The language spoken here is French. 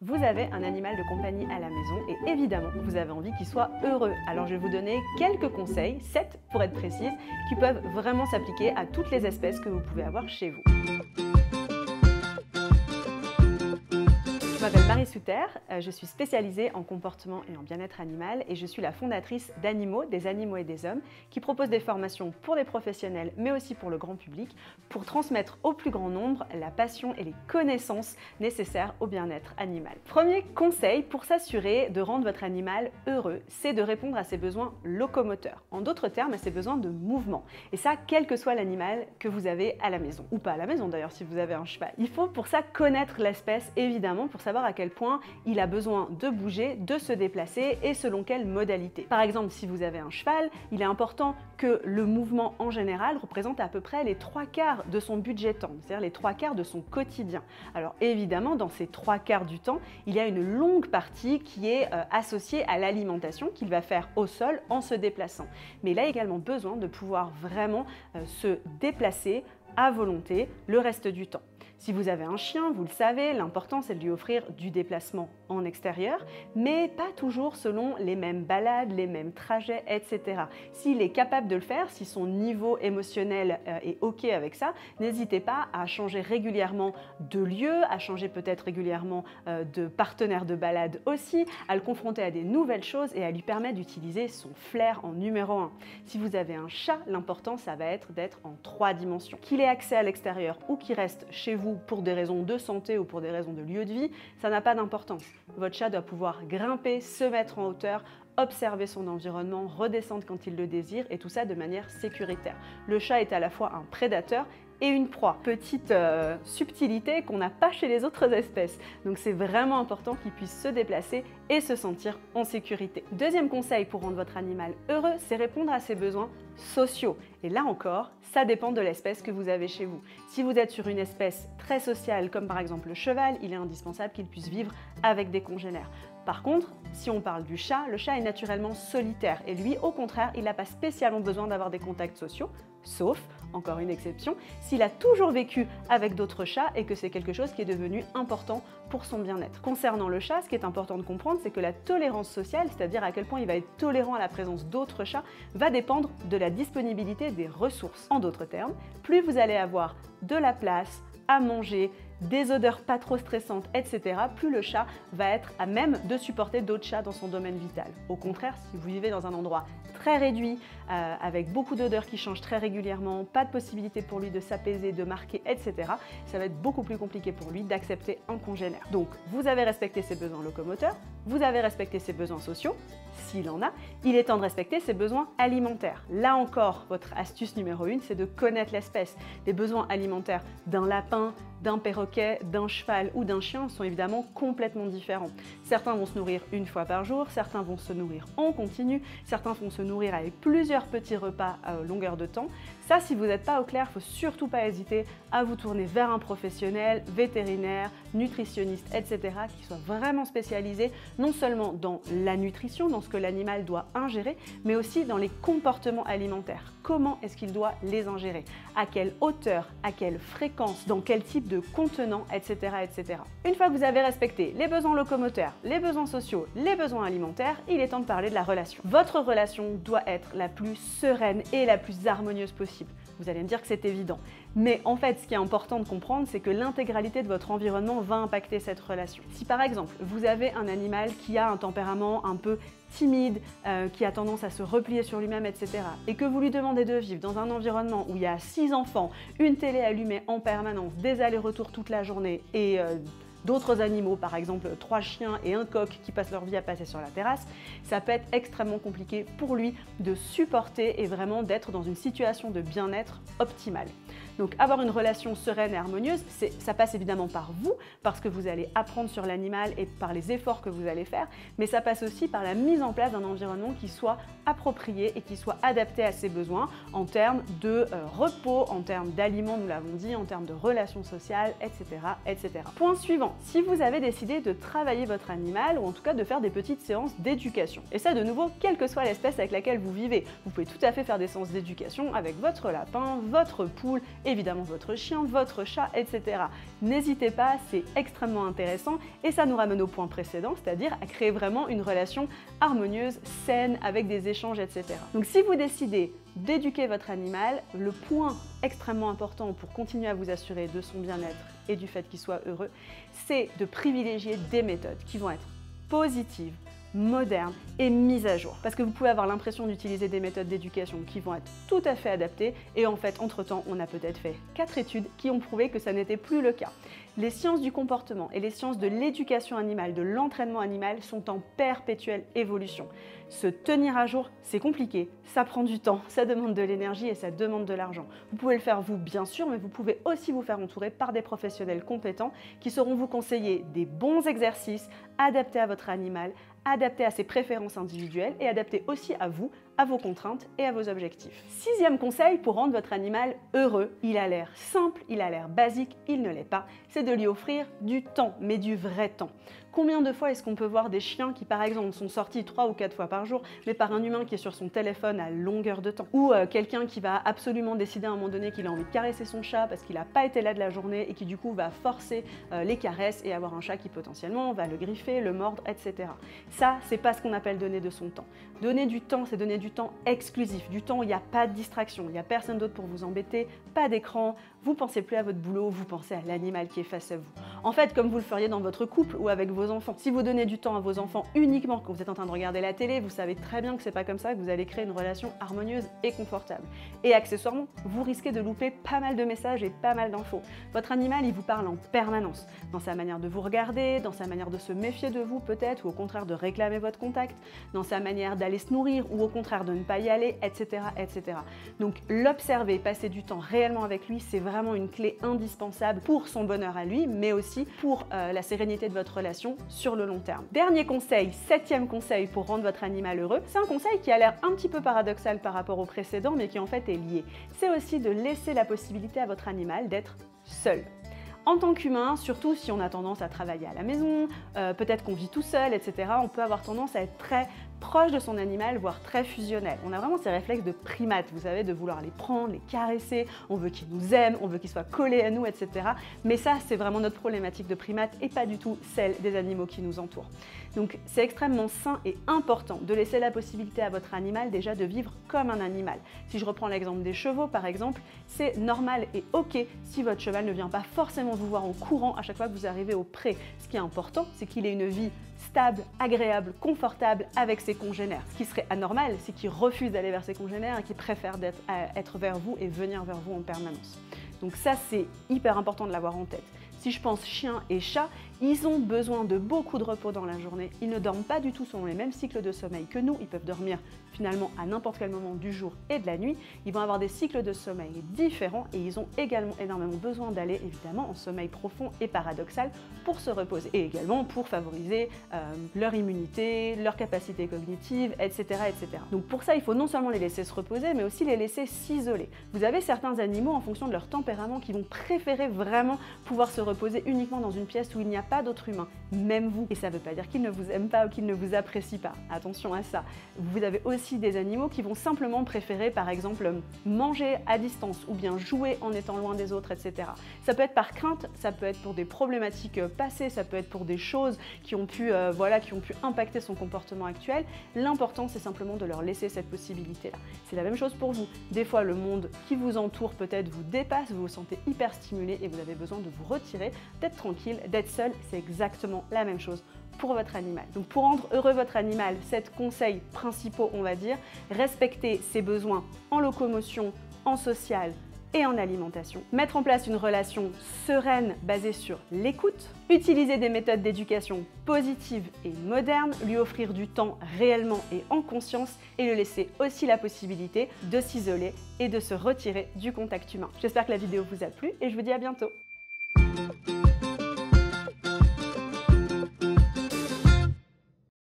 Vous avez un animal de compagnie à la maison et évidemment, vous avez envie qu'il soit heureux. Alors je vais vous donner quelques conseils, 7 pour être précise, qui peuvent vraiment s'appliquer à toutes les espèces que vous pouvez avoir chez vous. Je m'appelle Marie Souter, je suis spécialisée en comportement et en bien-être animal et je suis la fondatrice d'Animo, des animaux et des hommes, qui propose des formations pour les professionnels mais aussi pour le grand public pour transmettre au plus grand nombre la passion et les connaissances nécessaires au bien-être animal. Premier conseil pour s'assurer de rendre votre animal heureux, c'est de répondre à ses besoins locomoteurs. En d'autres termes, à ses besoins de mouvement. Et ça, quel que soit l'animal que vous avez à la maison. Ou pas à la maison d'ailleurs si vous avez un cheval. Il faut pour ça connaître l'espèce évidemment pour savoir à quel point il a besoin de bouger, de se déplacer et selon quelle modalité. Par exemple, si vous avez un cheval, il est important que le mouvement en général représente à peu près les 3/4 de son budget temps, c'est-à-dire les 3/4 de son quotidien. Alors évidemment, dans ces 3/4 du temps, il y a une longue partie qui est associée à l'alimentation qu'il va faire au sol en se déplaçant. Mais il a également besoin de pouvoir vraiment se déplacer à volonté le reste du temps. Si vous avez un chien, vous le savez, l'important c'est de lui offrir du déplacement en extérieur, mais pas toujours selon les mêmes balades, les mêmes trajets, etc. S'il est capable de le faire, si son niveau émotionnel est OK avec ça, n'hésitez pas à changer régulièrement de lieu, à changer peut-être régulièrement de partenaire de balade aussi, à le confronter à des nouvelles choses et à lui permettre d'utiliser son flair en numéro 1. Si vous avez un chat, l'important ça va être d'être en 3 dimensions. Qu'il ait accès à l'extérieur ou qu'il reste chez vous pour des raisons de santé ou pour des raisons de lieu de vie, ça n'a pas d'importance. Votre chat doit pouvoir grimper, se mettre en hauteur, observer son environnement, redescendre quand il le désire et tout ça de manière sécuritaire. Le chat est à la fois un prédateur et une proie. Petite subtilité qu'on n'a pas chez les autres espèces. Donc c'est vraiment important qu'il puisse se déplacer et se sentir en sécurité. Deuxième conseil pour rendre votre animal heureux, c'est répondre à ses besoins sociaux. Et là encore, ça dépend de l'espèce que vous avez chez vous. Si vous êtes sur une espèce très sociale, comme par exemple le cheval, il est indispensable qu'il puisse vivre avec des congénères. Par contre, si on parle du chat, le chat est naturellement solitaire et lui, au contraire, il n'a pas spécialement besoin d'avoir des contacts sociaux, sauf, encore une exception, s'il a toujours vécu avec d'autres chats et que c'est quelque chose qui est devenu important pour son bien-être. Concernant le chat, ce qui est important de comprendre, c'est que la tolérance sociale, c'est-à-dire à quel point il va être tolérant à la présence d'autres chats, va dépendre de la disponibilité des ressources. En d'autres termes, plus vous allez avoir de la place, à manger, des odeurs pas trop stressantes, etc., plus le chat va être à même de supporter d'autres chats dans son domaine vital. Au contraire, si vous vivez dans un endroit très réduit, avec beaucoup d'odeurs qui changent très régulièrement, pas de possibilité pour lui de s'apaiser, de marquer, etc., ça va être beaucoup plus compliqué pour lui d'accepter un congénère. Donc, vous avez respecté ses besoins locomoteurs, vous avez respecté ses besoins sociaux, s'il en a, il est temps de respecter ses besoins alimentaires. Là encore, votre astuce numéro 1, c'est de connaître l'espèce. Les besoins alimentaires d'un lapin, d'un perroquet, d'un cheval ou d'un chien sont évidemment complètement différents. Certains vont se nourrir une fois par jour, certains vont se nourrir en continu, certains vont se nourrir avec plusieurs petits repas à longueur de temps. Ça, si vous n'êtes pas au clair, il ne faut surtout pas hésiter à vous tourner vers un professionnel, vétérinaire, nutritionniste, etc., qui soit vraiment spécialisé non seulement dans la nutrition, dans ce que l'animal doit ingérer, mais aussi dans les comportements alimentaires. Comment est-ce qu'il doit les ingérer? À quelle hauteur? À quelle fréquence? Dans quel type de contenant, etc., etc. Une fois que vous avez respecté les besoins locomoteurs, les besoins sociaux, les besoins alimentaires, il est temps de parler de la relation. Votre relation doit être la plus sereine et la plus harmonieuse possible. Vous allez me dire que c'est évident. Mais en fait, ce qui est important de comprendre, c'est que l'intégralité de votre environnement va impacter cette relation. Si par exemple, vous avez un animal qui a un tempérament un peu timide, qui a tendance à se replier sur lui-même, etc., et que vous lui demandez de vivre dans un environnement où il y a 6 enfants, une télé allumée en permanence, des allers-retours toute la journée et d'autres animaux, par exemple 3 chiens et un coq qui passent leur vie à passer sur la terrasse, ça peut être extrêmement compliqué pour lui de supporter et vraiment d'être dans une situation de bien-être optimale. Donc avoir une relation sereine et harmonieuse, ça passe évidemment par vous, parce que vous allez apprendre sur l'animal et par les efforts que vous allez faire, mais ça passe aussi par la mise en place d'un environnement qui soit approprié et qui soit adapté à ses besoins en termes de repos, en termes d'aliments, nous l'avons dit, en termes de relations sociales, etc., etc. Point suivant, Maintenant, si vous avez décidé de travailler votre animal ou en tout cas de faire des petites séances d'éducation, et ça de nouveau, quelle que soit l'espèce avec laquelle vous vivez, vous pouvez tout à fait faire des séances d'éducation avec votre lapin, votre poule, évidemment votre chien, votre chat, etc. N'hésitez pas, c'est extrêmement intéressant et ça nous ramène au point précédent, c'est-à-dire à créer vraiment une relation harmonieuse, saine, avec des échanges, etc. Donc si vous décidez d'éduquer votre animal, le point extrêmement important pour continuer à vous assurer de son bien-être et du fait qu'il soit heureux, c'est de privilégier des méthodes qui vont être positives, modernes et mises à jour. Parce que vous pouvez avoir l'impression d'utiliser des méthodes d'éducation qui vont être tout à fait adaptées et en fait, entre-temps, on a peut-être fait 4 études qui ont prouvé que ça n'était plus le cas. Les sciences du comportement et les sciences de l'éducation animale, de l'entraînement animal sont en perpétuelle évolution. Se tenir à jour, c'est compliqué, ça prend du temps, ça demande de l'énergie et ça demande de l'argent. Vous pouvez le faire vous, bien sûr, mais vous pouvez aussi vous faire entourer par des professionnels compétents qui sauront vous conseiller des bons exercices adaptés à votre animal, adaptés à ses préférences individuelles et adaptés aussi à vous, à vos contraintes et à vos objectifs. 6e conseil pour rendre votre animal heureux, il a l'air simple, il a l'air basique, il ne l'est pas, c'est de lui offrir du temps, mais du vrai temps. Combien de fois est-ce qu'on peut voir des chiens qui, par exemple, sont sortis 3 ou 4 fois par jour, mais par un humain qui est sur son téléphone à longueur de temps? Ou quelqu'un qui va absolument décider à un moment donné qu'il a envie de caresser son chat parce qu'il n'a pas été là de la journée et qui du coup va forcer les caresses et avoir un chat qui potentiellement va le griffer, le mordre, etc. Ça, c'est pas ce qu'on appelle donner de son temps. Donner du temps, c'est donner du temps exclusif, du temps où il n'y a pas de distraction, il n'y a personne d'autre pour vous embêter, pas d'écran, vous pensez plus à votre boulot, vous pensez à l'animal qui est face à vous. En fait, comme vous le feriez dans votre couple ou avec vos enfants. Si vous donnez du temps à vos enfants uniquement quand vous êtes en train de regarder la télé, vous savez très bien que c'est pas comme ça que vous allez créer une relation harmonieuse et confortable. Et accessoirement, vous risquez de louper pas mal de messages et pas mal d'infos. Votre animal, il vous parle en permanence, dans sa manière de vous regarder, dans sa manière de se méfier de vous peut-être, ou au contraire de réclamer votre contact, dans sa manière d'aller se nourrir ou au contraire de ne pas y aller, etc. etc. Donc l'observer, passer du temps réellement avec lui, c'est vraiment une clé indispensable pour son bonheur à lui, mais aussi pour la sérénité de votre relation sur le long terme. Dernier conseil, 7e conseil pour rendre votre animal heureux, c'est un conseil qui a l'air un petit peu paradoxal par rapport au précédent, mais qui en fait est lié. C'est aussi de laisser la possibilité à votre animal d'être seul. En tant qu'humain, surtout si on a tendance à travailler à la maison, peut-être qu'on vit tout seul, etc., on peut avoir tendance à être très proche de son animal, voire très fusionnel. On a vraiment ces réflexes de primates, vous savez, de vouloir les prendre, les caresser, on veut qu'ils nous aiment, on veut qu'ils soient collés à nous, etc. Mais ça, c'est vraiment notre problématique de primates et pas du tout celle des animaux qui nous entourent. Donc c'est extrêmement sain et important de laisser la possibilité à votre animal déjà de vivre comme un animal. Si je reprends l'exemple des chevaux par exemple, c'est normal et ok si votre cheval ne vient pas forcément vous voir en courant à chaque fois que vous arrivez au pré. Ce qui est important, c'est qu'il ait une vie stable, agréable, confortable avec ses congénères. Ce qui serait anormal, c'est qu'il refuse d'aller vers ses congénères et qu'il préfère être vers vous et venir vers vous en permanence. Donc ça, c'est hyper important de l'avoir en tête. Si je pense chien et chat, ils ont besoin de beaucoup de repos dans la journée. Ils ne dorment pas du tout selon les mêmes cycles de sommeil que nous. Ils peuvent dormir finalement à n'importe quel moment du jour et de la nuit. Ils vont avoir des cycles de sommeil différents et ils ont également énormément besoin d'aller évidemment en sommeil profond et paradoxal pour se reposer et également pour favoriser leur immunité, leur capacité cognitive, etc., etc. Donc pour ça, il faut non seulement les laisser se reposer, mais aussi les laisser s'isoler. Vous avez certains animaux en fonction de leur tempérament qui vont préférer vraiment pouvoir se reposer uniquement dans une pièce où il n'y a pas d'autres humains, même vous. Et ça ne veut pas dire qu'ils ne vous aiment pas ou qu'ils ne vous apprécient pas. Attention à ça. Vous avez aussi des animaux qui vont simplement préférer, par exemple, manger à distance ou bien jouer en étant loin des autres, etc. Ça peut être par crainte, ça peut être pour des problématiques passées, ça peut être pour des choses qui ont pu, qui ont pu impacter son comportement actuel. L'important, c'est simplement de leur laisser cette possibilité-là. C'est la même chose pour vous. Des fois, le monde qui vous entoure peut-être vous dépasse, vous vous sentez hyper stimulé et vous avez besoin de vous retirer, d'être tranquille, d'être seul. C'est exactement la même chose pour votre animal. Donc pour rendre heureux votre animal, 7 conseils principaux, on va dire, respecter ses besoins en locomotion, en social et en alimentation, mettre en place une relation sereine basée sur l'écoute, utiliser des méthodes d'éducation positives et modernes, lui offrir du temps réellement et en conscience et lui laisser aussi la possibilité de s'isoler et de se retirer du contact humain. J'espère que la vidéo vous a plu et je vous dis à bientôt.